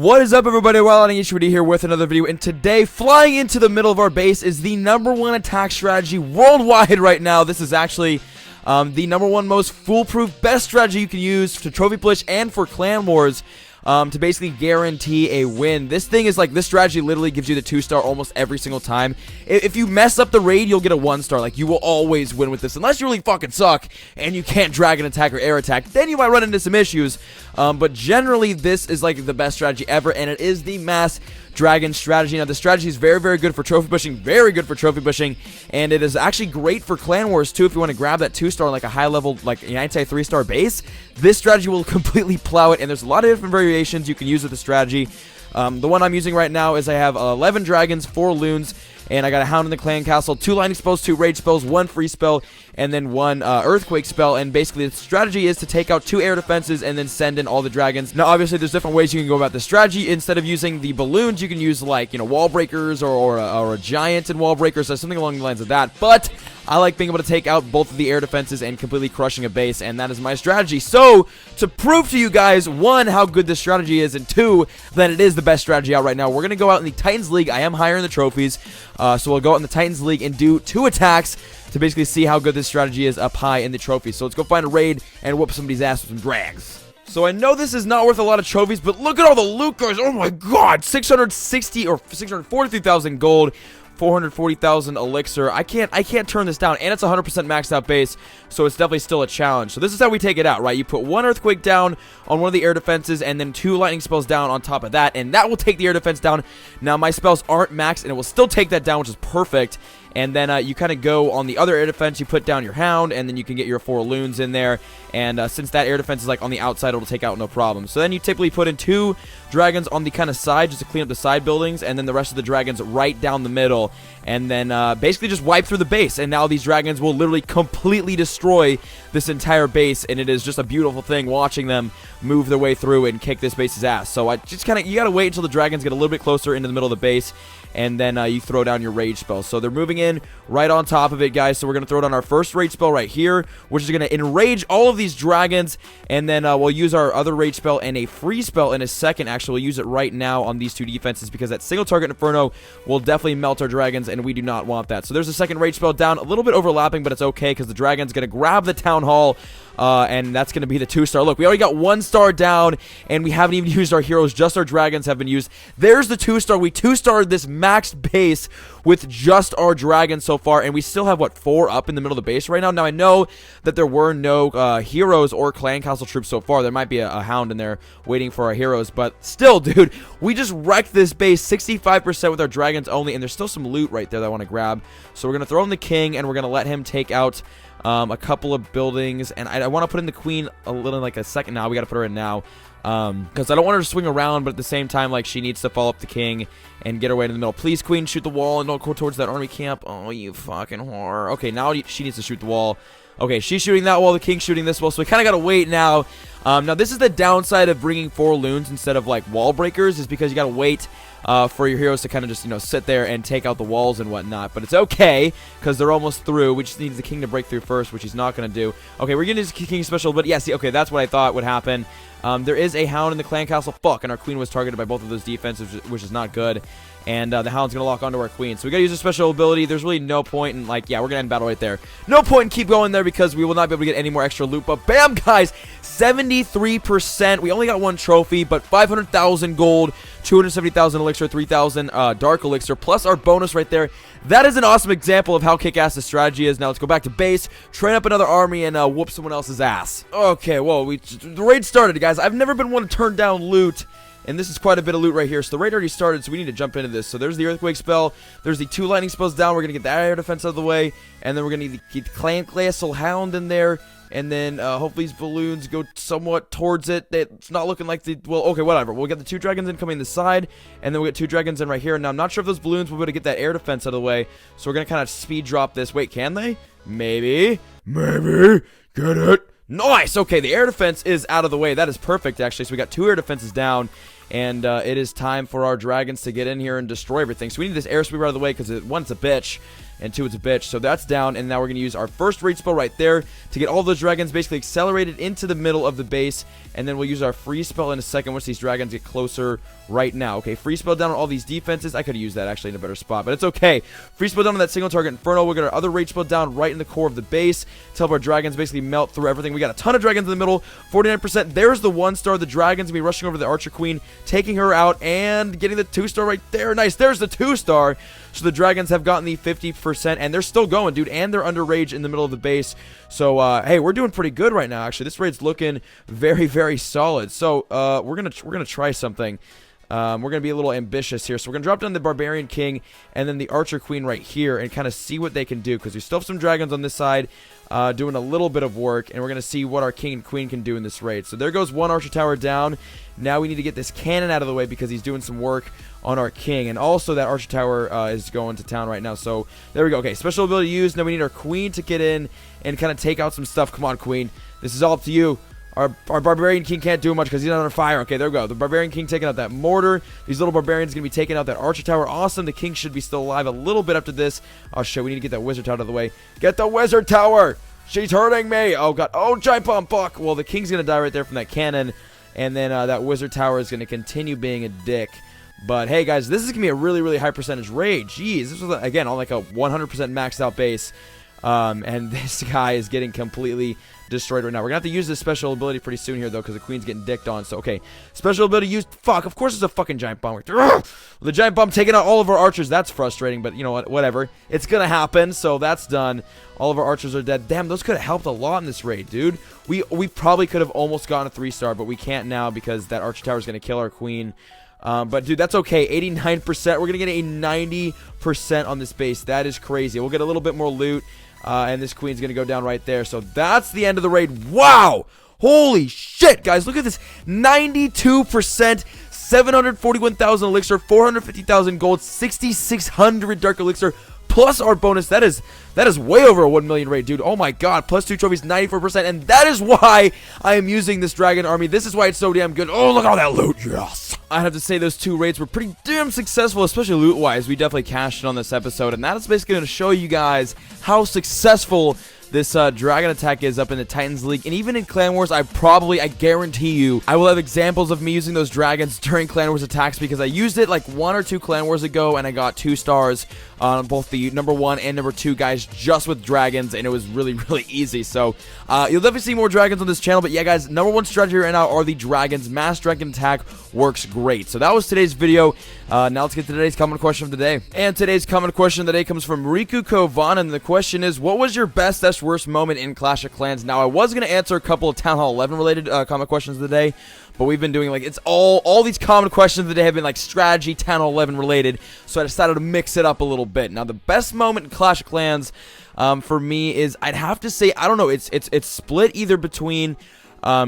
What is up, everybody? WW-DHH here with another video, and today, flying into the middle of our base is the #1 attack strategy worldwide right now. This is actually the #1 most foolproof, best strategy you can use to trophy push and for clan wars. To basically guarantee a win. This thing is like, this strategy literally gives you the 2-star almost every single time. If you mess up the raid, you'll get a 1-star. Like, you will always win with this, unless you really fucking suck and you can't dragon attack or air attack. Then you might run into some issues. But generally, this is like the best strategy ever, and it is the mass dragon strategy. Now, the strategy is very, very good for trophy pushing, and it is actually great for clan wars too. If you want to grab that 2-star, like a high level, like an anti-3-star base, this strategy will completely plow it. And there's a lot of different variations you can use with the strategy. The one I'm using right now is I have 11 dragons, 4 loons, and I got a hound in the clan castle, 2 lightning spells, 2 rage spells, 1 free spell, and then 1 earthquake spell. And basically the strategy is to take out 2 air defenses and then send in all the dragons. Now obviously there's different ways you can go about the strategy. Instead of using the balloons, you can use, like, you know, wall breakers or a giant in wall breakers or something along the lines of that. But I like being able to take out both of the air defenses and completely crushing a base, and that is my strategy. So, to prove to you guys, 1, how good this strategy is, and 2, that it is the best strategy out right now, we're going to go out in the Titans League. I am higher in the trophies, so we'll go out in the Titans League and do 2 attacks to basically see how good this strategy is up high in the trophies. So let's go find a raid and whoop somebody's ass with some drags. So I know this is not worth a lot of trophies, but look at all the loot, guys. Oh my god, 660 or 643,000 gold. 440,000 elixir. I can't turn this down, and it's 100% maxed out base, so it's definitely still a challenge. So this is how we take it out, right? You put 1 earthquake down on one of the air defenses, and then 2 lightning spells down on top of that, and that will take the air defense down. Now my spells aren't maxed, and it will still take that down, which is perfect. And then you kind of go on the other air defense, you put down your hound, and then you can get your 4 loons in there. And since that air defense is like on the outside, it'll take out no problem. So then you typically put in 2 dragons on the kind of side, just to clean up the side buildings, and then the rest of the dragons right down the middle. And then basically just wipe through the base. And now these dragons will literally completely destroy this entire base, and it is just a beautiful thing watching them move their way through and kick this base's ass. So I just kind of, you gotta wait until the dragons get a little bit closer into the middle of the base, and then you throw down your rage spell. So they're moving in right on top of it, guys. So we're going to throw down our first rage spell right here, which is going to enrage all of these dragons. And then we'll use our other rage spell and a free spell in a second. Actually, we'll use it right now on these 2 defenses, because that single target inferno will definitely melt our dragons, and we do not want that. So there's a second rage spell down, a little bit overlapping, but it's okay, because the dragon's going to grab the town hall. And that's going to be the 2-star. Look, we already got 1 star down, and we haven't even used our heroes. Just our dragons have been used. There's the 2-star. We 2-starred this maxed base with just our dragons so far, and we still have, what, 4 up in the middle of the base right now? Now, I know that there were no heroes or clan castle troops so far. There might be a hound in there waiting for our heroes, but still, dude, we just wrecked this base 65% with our dragons only, and there's still some loot right there that I want to grab. So we're going to throw in the king, and we're going to let him take out a couple of buildings, and I want to put in the queen a little, like a second now. We got to put her in now, because I don't want her to swing around, but at the same time, like, she needs to follow up the king and get her way in the middle. Please, queen, shoot the wall and don't go towards that army camp. Oh, you fucking whore. Okay, now she needs to shoot the wall. Okay, she's shooting that wall, the king's shooting this wall, so we kind of got to wait now. Now, this is the downside of bringing 4 loons instead of, like, wall breakers, is because you got to wait for your heroes to kind of just, you know, sit there and take out the walls and whatnot. But it's okay, because they're almost through. We just need the king to break through first, which he's not going to do. Okay, we're going to use king special, but yeah, see, okay, that's what I thought would happen. There is a hound in the clan castle. Fuck, and our queen was targeted by both of those defenses, which is not good. And the hound's going to lock onto our queen. So we got to use a special ability. There's really no point in, like, yeah, we're going to end battle right there. No point in keep going there, because we will not be able to get any more extra loot. But bam, guys, 73%. We only got 1 trophy, but 500,000 gold, 270,000 elixir, 3,000 dark elixir, plus our bonus right there. That is an awesome example of how kick-ass the strategy is. Now let's go back to base, train up another army, and whoop someone else's ass. Okay, well, the raid started, guys. I've never been one to turn down loot, and this is quite a bit of loot right here. So the raid already started, so we need to jump into this. So there's the earthquake spell. There's the 2 lightning spells down. We're going to get that air defense out of the way. And then we're going to get the clan castle hound in there. And then hopefully these balloons go somewhat towards it. It's not looking like the... Well, okay, whatever. We'll get the 2 dragons in coming this side. And then we'll get 2 dragons in right here. Now, I'm not sure if those balloons will be able to get that air defense out of the way. So we're going to kind of speed drop this. Wait, can they? Maybe. Maybe. Get it? Nice! Okay, the air defense is out of the way. That is perfect, actually. So we got 2 air defenses down. And it is time for our dragons to get in here and destroy everything. So we need this air sweeper out of the way because one, it's a bitch, and two, it's a bitch. So that's down, and now we're going to use our first rage spell right there to get all those dragons basically accelerated into the middle of the base, and then we'll use our freeze spell in a second once these dragons get closer right now. Okay, freeze spell down on all these defenses. I could have used that actually in a better spot, but it's okay. Freeze spell down on that single target Inferno. We'll get our other rage spell down right in the core of the base to help our dragons basically melt through everything. We got a ton of dragons in the middle, 49%. There's the 1-star. The dragon's going to be rushing over the Archer Queen, taking her out, and getting the 2-star right there. Nice. There's the 2-star. So the dragons have gotten the 50%, and they're still going, dude, and they're under rage in the middle of the base. So, hey, we're doing pretty good right now, actually. This raid's looking very, very solid. So, we're gonna try something. We're going to be a little ambitious here. So we're going to drop down the Barbarian King and then the Archer Queen right here and kind of see what they can do, because we still have some dragons on this side doing a little bit of work, and we're going to see what our King and Queen can do in this raid. So there goes one Archer Tower down. Now we need to get this cannon out of the way because he's doing some work on our King, and also that Archer Tower is going to town right now. So there we go. Okay, special ability used. Now we need our Queen to get in and kind of take out some stuff. Come on, Queen. This is all up to you. Our Barbarian King can't do much because he's not on fire. Okay, there we go. The Barbarian King taking out that mortar. These little barbarians going to be taking out that Archer Tower. Awesome. The King should be still alive a little bit after this. Oh, shit. We need to get that Wizard Tower out of the way. Get the Wizard Tower. She's hurting me. Oh, God. Oh, Giant Bomb. Fuck. Well, the King's going to die right there from that cannon. And then that Wizard Tower is going to continue being a dick. But, hey, guys, this is going to be a really, really high percentage raid. Jeez. This was, again, on like a 100% maxed out base. And this guy is getting completely destroyed right now. We're gonna have to use this special ability pretty soon here, though, because the Queen's getting dicked on. So, okay, special ability used. Fuck, of course it's a fucking Giant Bomb. The Giant Bomb taking out all of our archers. That's frustrating, but you know what? Whatever. It's gonna happen, so that's done. All of our archers are dead. Damn, those could have helped a lot in this raid, dude. We probably could have almost gotten a 3-star, but we can't now because that Archer Tower is gonna kill our Queen. But, dude, that's okay. 89%. We're going to get a 90% on this base. That is crazy. We'll get a little bit more loot, and this Queen's going to go down right there. So that's the end of the raid. Wow! Holy shit, guys. Look at this. 92%. 741,000 elixir, 450,000 gold, 6,600 dark elixir, plus our bonus. That is way over a 1 million raid, dude. Oh my god. Plus 2 trophies, 94%. And that is why I am using this dragon army. This is why it's so damn good. Oh, look at all that loot. Yes. I have to say those 2 raids were pretty damn successful, especially loot-wise. We definitely cashed it on this episode. And that is basically going to show you guys how successful this dragon attack is up in the Titans League. And even in Clan Wars, I guarantee you, I will have examples of me using those dragons during Clan Wars attacks, because I used it like 1 or 2 Clan Wars ago, and I got 2 stars on both the number 1 and number 2 guys just with dragons, and it was really, really easy. So you'll definitely see more dragons on this channel. But yeah, guys, number 1 strategy right now are the dragons. Mass dragon attack works great. So that was today's video. Now let's get to today's comment question of the day. And today's comment question of the day comes from Riku Kovan, and the question is, what was your best / worst moment in Clash of Clans? Now, I was going to answer a couple of Town Hall 11 related comment questions of the day, but we've been doing like, it's all these comment questions of the day have been like strategy Town Hall 11 related, so I decided to mix it up a little bit. Now, the best moment in Clash of Clans for me is, I'd have to say, I don't know, it's split either between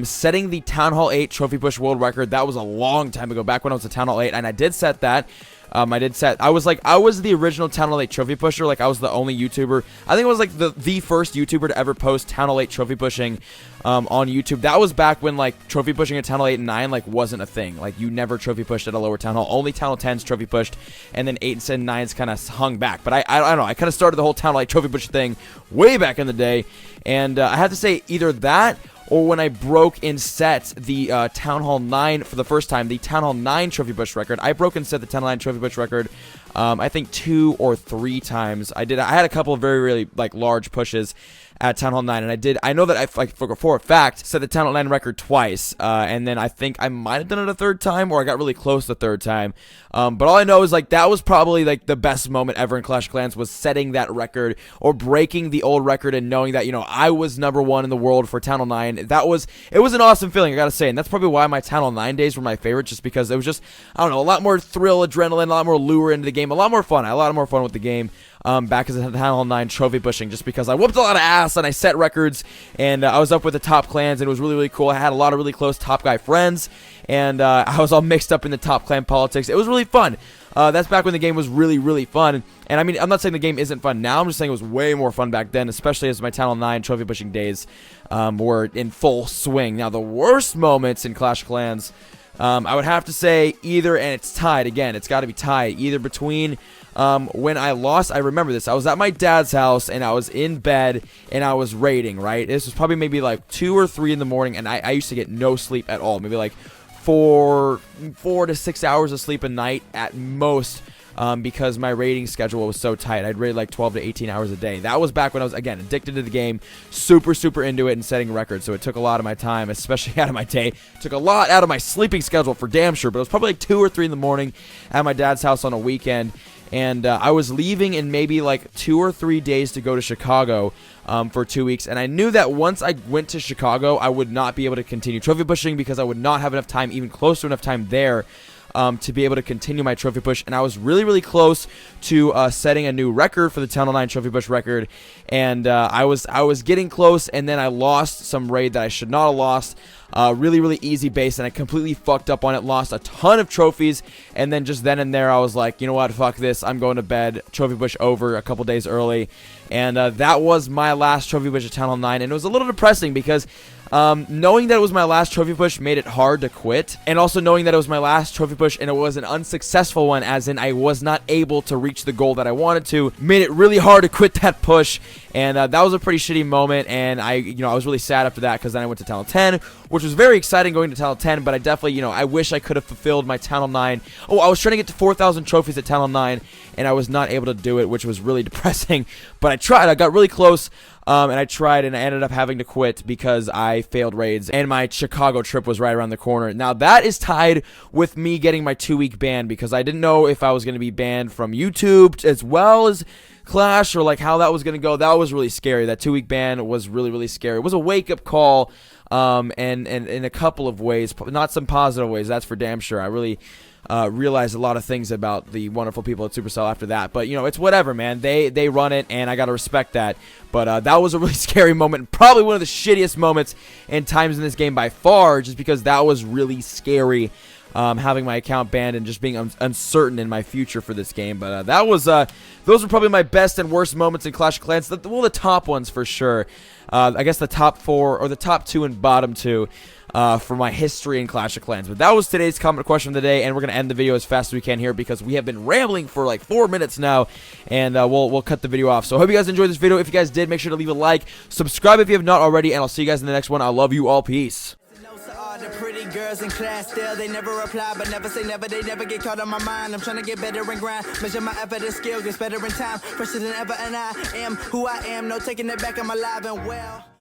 setting the Town Hall 8 trophy push world record. That was a long time ago, back when I was a Town Hall 8, and I did set that. I was the original Town Hall 8 trophy pusher. Like, I was the only YouTuber. I think I was like the first YouTuber to ever post Town Hall 8 trophy pushing on YouTube. That was back when like trophy pushing at Town Hall 8 and 9 like wasn't a thing. Like, you never trophy pushed at a lower Town Hall. Only Town Hall 10s trophy pushed, and then 8s and 9s kind of hung back. But I don't know. I kind of started the whole Town Hall 8 trophy push thing way back in the day, and I have to say either that, or when I broke and set the Town Hall 9 for the first time, the Town Hall 9 trophy push record. I broke and set the Town Hall 9 trophy push record, I think 2 or 3 times. I had a couple of very, really like large pushes at Town Hall 9, and I know that I, like, for a fact, set the Town Hall 9 record twice, and then I think I might have done it a 3rd time, or I got really close the 3rd time, but all I know is, like, that was probably, like, the best moment ever in Clash of Clans, was setting that record, or breaking the old record, and knowing that, you know, I was number 1 in the world for Town Hall 9. It was an awesome feeling, I gotta say, and that's probably why my Town Hall 9 days were my favorite, just because it was just, I don't know, a lot more thrill, adrenaline, a lot more lure into the game, a lot more fun. I had a lot more fun with the game. Back as a Town Hall 9 trophy pushing, just because I whooped a lot of ass and I set records, and I was up with the top clans, and it was really, really cool. I had a lot of really close top guy friends, and I was all mixed up in the top clan politics. It was really fun. That's back when the game was really, really fun. And I mean, I'm not saying the game isn't fun now. I'm just saying it was way more fun back then, especially as my Town Hall 9 trophy pushing days were in full swing. Now, the worst moments in Clash of Clans, I would have to say either, and it's tied again. It's got to be tied either between when I lost. I remember this. I was at my dad's house and I was in bed and I was raiding. Right, this was probably maybe like 2 or 3 in the morning, and I used to get no sleep at all. Maybe like 4 to 6 hours of sleep a night at most. Because my raiding schedule was so tight. I'd raid like 12 to 18 hours a day. That was back when I was, again, addicted to the game, super into it and setting records. So it took a lot of my time, especially out of my day. Took a lot out of my sleeping schedule for damn sure. But it was probably like 2 or 3 in the morning at my dad's house on a weekend. And I was leaving in maybe like 2 or 3 days to go to Chicago for 2 weeks. And I knew that once I went to Chicago, I would not be able to continue trophy pushing because I would not have enough time, even close to enough time there, to be able to continue my trophy push. And I was really close to setting a new record for the Tunnel 9 trophy push record, and I was getting close, and then I lost some raid that I should not have lost. Really easy base, and I completely fucked up on it, lost a ton of trophies, and then just then and there I was like, you know what, fuck this, I'm going to bed. Trophy push over a couple days early, and that was my last trophy push at Tunnel 9, and it was a little depressing because knowing that it was my last trophy push made it hard to quit, and also knowing that it was my last trophy push and it was an unsuccessful one, as in I was not able to reach the goal that I wanted to, made it really hard to quit that push. And that was a pretty shitty moment, and I was really sad after that because then I went to Tunnel 10, which was very exciting going to Tunnel 10, but I definitely, I wish I could have fulfilled my Tunnel 9. Oh, I was trying to get to 4,000 trophies at Tunnel 9, and I was not able to do it, which was really depressing, but I tried. I got really close, and I tried, and I ended up having to quit because I failed raids, and my Chicago trip was right around the corner. Now, that is tied with me getting my 2-week ban because I didn't know if I was going to be banned from YouTube as well as Clash, or like how that was going to go. That was really scary. That 2-week ban was really scary. It was a wake-up call, and in a couple of ways, not some positive ways, that's for damn sure. I really realized a lot of things about the wonderful people at Supercell after that, but it's whatever, man. They run it, and I gotta respect that. But that was a really scary moment, probably one of the shittiest moments and times in this game by far, just because that was really scary. Having my account banned and just being uncertain in my future for this game. But that was those were probably my best and worst moments in Clash of Clans. The top ones for sure. I guess the top 4 or the top 2 and bottom 2 for my history in Clash of Clans. But that was today's comment question of the day, and we're gonna end the video as fast as we can here because we have been rambling for like 4 minutes now, and we'll cut the video off. So I hope you guys enjoyed this video. If you guys did, make sure to leave a like, subscribe if you have not already, and I'll see you guys in the next one. I love you all. Peace. The pretty girls in class still, they never reply, but never say never, they never get caught on my mind. I'm trying to get better and grind, measure my effort and skill, gets better in time, fresher than ever, and I am who I am, no taking it back, I'm alive and well.